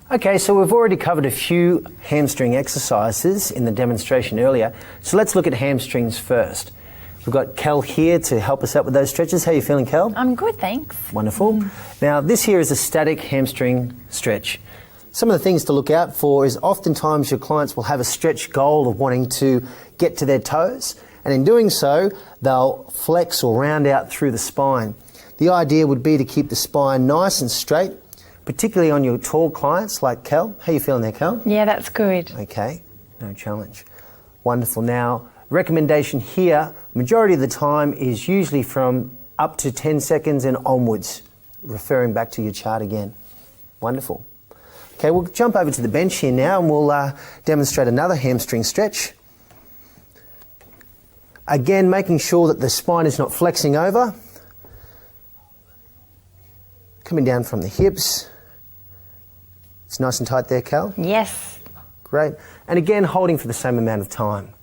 Okay, so we've already covered a few hamstring exercises in the demonstration earlier, so let's look at hamstrings first. We've got Kel here to help us out with those stretches. How are you feeling, Kel? I'm good, thanks. Wonderful. Now, this here is a static hamstring stretch. Some of the things to look out for is oftentimes your clients will have a stretch goal of wanting to get to their toes, and in doing so, they'll flex or round out through the spine. The idea would be to keep the spine nice and straight, particularly on your tall clients like Kel. How are you feeling there, Kel? Yeah, that's good. Okay, no challenge. Wonderful. Now, recommendation here, majority of the time is usually from up to 10 seconds and onwards, referring back to your chart again. Wonderful. Okay, we'll jump over to the bench here now and we'll demonstrate another hamstring stretch. Again, making sure that the spine is not flexing over. Coming down from the hips. It's nice and tight there, Cal? Yes. Great. And again, holding for the same amount of time.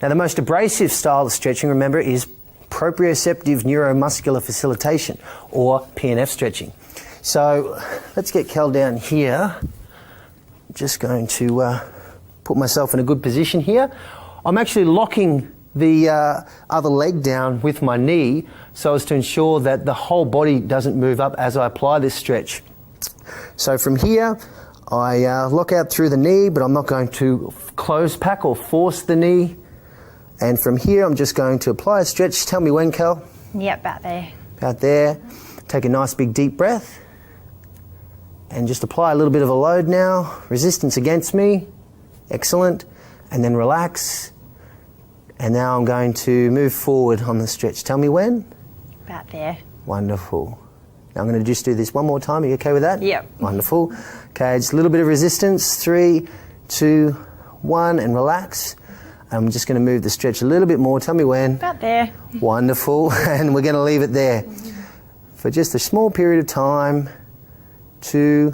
Now, the most abrasive style of stretching, remember, is proprioceptive neuromuscular facilitation, or PNF stretching. So let's get Cal down here. I'm just going to put myself in a good position here. I'm actually locking the other leg down with my knee so as to ensure that the whole body doesn't move up as I apply this stretch. So from here, I lock out through the knee, but I'm not going to close pack or force the knee. And from here, I'm just going to apply a stretch. Tell me when, Cal? Yep, about there. About there. Take a nice big deep breath. And just apply a little bit of a load now. Resistance against me. Excellent. And then relax. And now I'm going to move forward on the stretch. Tell me when? About there. Wonderful. Now I'm going to just do this one more time. Are you okay with that? Yep. Wonderful. Okay, just a little bit of resistance. 3, 2, 1, and relax. I'm just going to move the stretch a little bit more. Tell me when. About there. Wonderful. And we're going to leave it there for just a small period of time. 2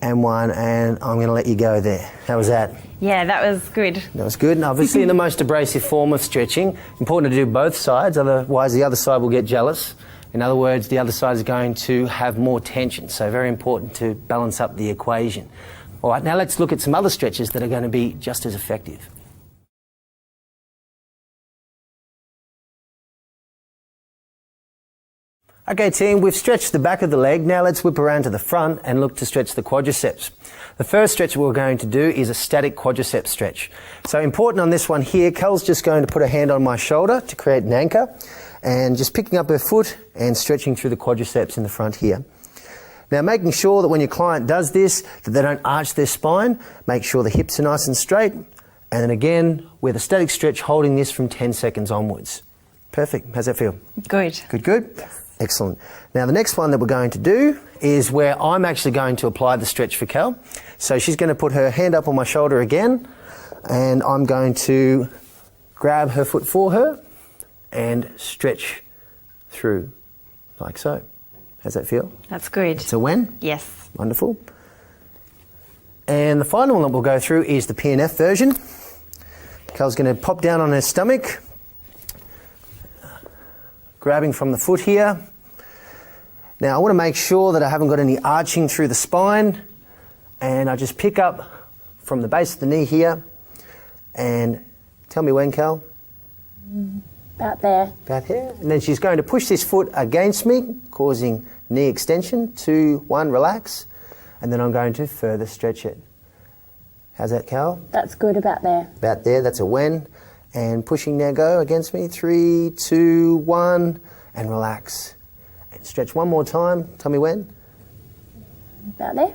and 1, and I'm going to let you go there. How was that? Yeah, that was good. That was good. And obviously in the most abrasive form of stretching, important to do both sides, otherwise the other side will get jealous. In other words, the other side is going to have more tension, so very important to balance up the equation. All right, now let's look at some other stretches that are going to be just as effective. Okay team, we've stretched the back of the leg. Now let's whip around to the front and look to stretch the quadriceps. The first stretch we're going to do is a static quadriceps stretch. So important on this one here, Cal's just going to put a hand on my shoulder to create an anchor and just picking up her foot and stretching through the quadriceps in the front here. Now making sure that when your client does this, that they don't arch their spine, make sure the hips are nice and straight, and then again with a static stretch holding this from 10 seconds onwards. Perfect. How's that feel? Good. Good, good? Yes. Excellent. Now the next one that we're going to do is where I'm actually going to apply the stretch for Cal. So she's going to put her hand up on my shoulder again, and I'm going to grab her foot for her and stretch through like so. How's that feel? That's good. So when? Yes. Wonderful. And the final one that we'll go through is the PNF version. Cal's going to pop down on her stomach, grabbing from the foot here. Now I want to make sure that I haven't got any arching through the spine, and I just pick up from the base of the knee here, and tell me when, Cal? About there. About here. And then she's going to push this foot against me, causing knee extension. 2, 1, relax. And then I'm going to further stretch it. How's that, Cal? That's good, about there. About there, that's a when. And pushing now, go against me. 3, 2, 1, and relax. And stretch one more time. Tell me when. About there.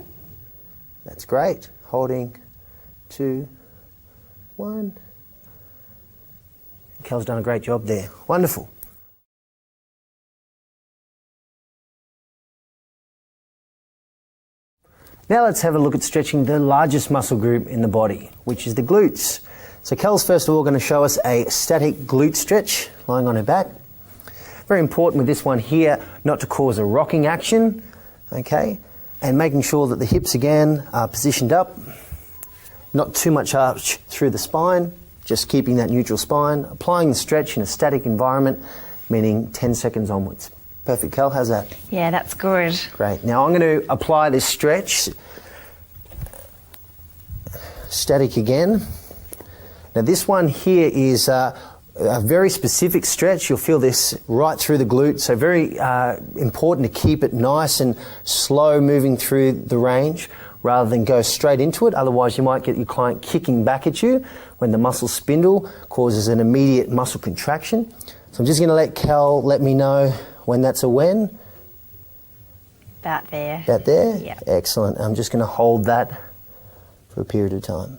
That's great. Holding. 2, 1. Cal's done a great job there. Wonderful. Now let's have a look at stretching the largest muscle group in the body, which is the glutes. So Cal's first of all going to show us a static glute stretch, lying on her back. Very important with this one here, not to cause a rocking action, okay? And making sure that the hips again are positioned up, not too much arch through the spine, just keeping that neutral spine, applying the stretch in a static environment, meaning 10 seconds onwards. Perfect, Cal. How's that? Yeah, that's good. Great. Now I'm going to apply this stretch. Static again. Now this one here is a very specific stretch. You'll feel this right through the glute, so very important to keep it nice and slow moving through the range rather than go straight into it. Otherwise you might get your client kicking back at you when the muscle spindle causes an immediate muscle contraction. So I'm just going to let Cal let me know when that's a when. About there. About there? Yeah. Excellent. I'm just going to hold that for a period of time.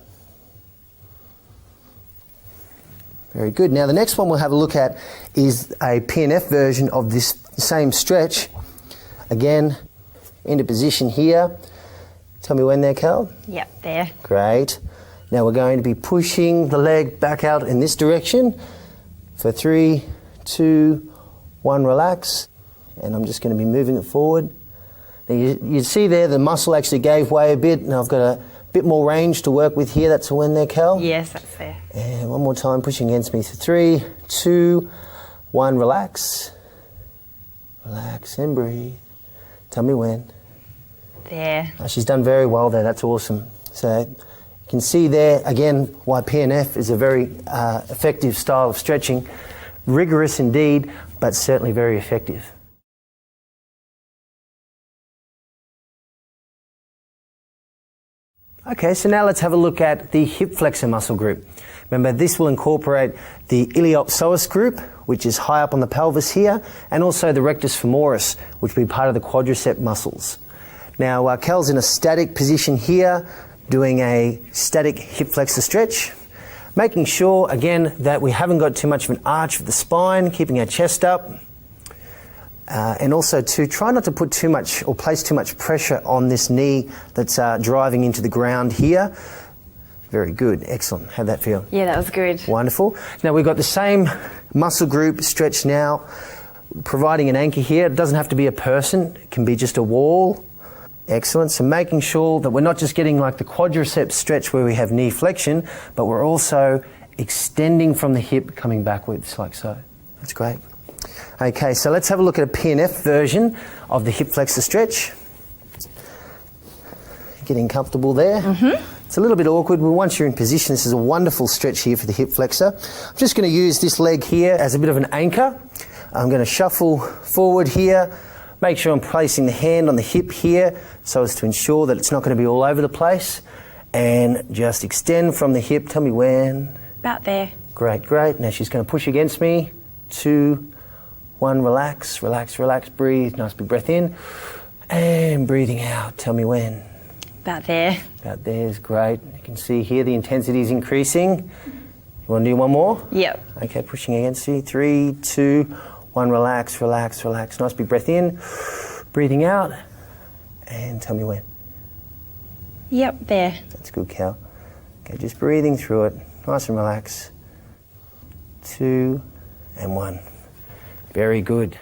Very good. Now the next one we'll have a look at is a PNF version of this same stretch. Again, into position here. Tell me when there, Cal. Yep, there. Great. Now we're going to be pushing the leg back out in this direction for 3, 2, 1, relax. And I'm just going to be moving it forward. Now you see there the muscle actually gave way a bit. Now I've got a bit more range to work with here. That's a when there, Cal. Yes, that's there. And one more time, pushing against me for 3, 2, 1, relax. Relax and breathe. Tell me when. There. She's done very well there, that's awesome. So you can see there, again, why PNF is a very effective style of stretching. Rigorous indeed, but certainly very effective. Okay, so now let's have a look at the hip flexor muscle group. Remember, this will incorporate the iliopsoas group, which is high up on the pelvis here, and also the rectus femoris, which will be part of the quadricep muscles. Now, Cal's in a static position here, doing a static hip flexor stretch, making sure, again, that we haven't got too much of an arch of the spine, keeping our chest up, and also to try not to put too much or place too much pressure on this knee that's driving into the ground here. Very good, excellent. How'd that feel? Yeah, that was good. Wonderful. Now we've got the same muscle group stretch now, providing an anchor here. It doesn't have to be a person, it can be just a wall. Excellent. So making sure that we're not just getting like the quadricep stretch where we have knee flexion, but we're also extending from the hip, coming backwards like so. That's great. Okay, so let's have a look at a PNF version of the hip flexor stretch. Getting comfortable there. It's a little bit awkward, but once you're in position, this is a wonderful stretch here for the hip flexor. I'm just going to use this leg here as a bit of an anchor. I'm going to shuffle forward here, make sure I'm placing the hand on the hip here so as to ensure that it's not going to be all over the place, and just extend from the hip. Tell me when. About there. Great, great. Now she's going to push against me. 2, 1, relax, relax, relax, breathe. Nice big breath in. And breathing out. Tell me when. About there. About there is great. You can see here the intensity is increasing. You want to do one more? Yep. Okay, pushing against you. 3, 2, 1, relax, relax, relax. Nice big breath in. Breathing out. And tell me when. Yep, there. That's good, Cal. Okay, just breathing through it. Nice and relaxed. 2 and 1. Very good.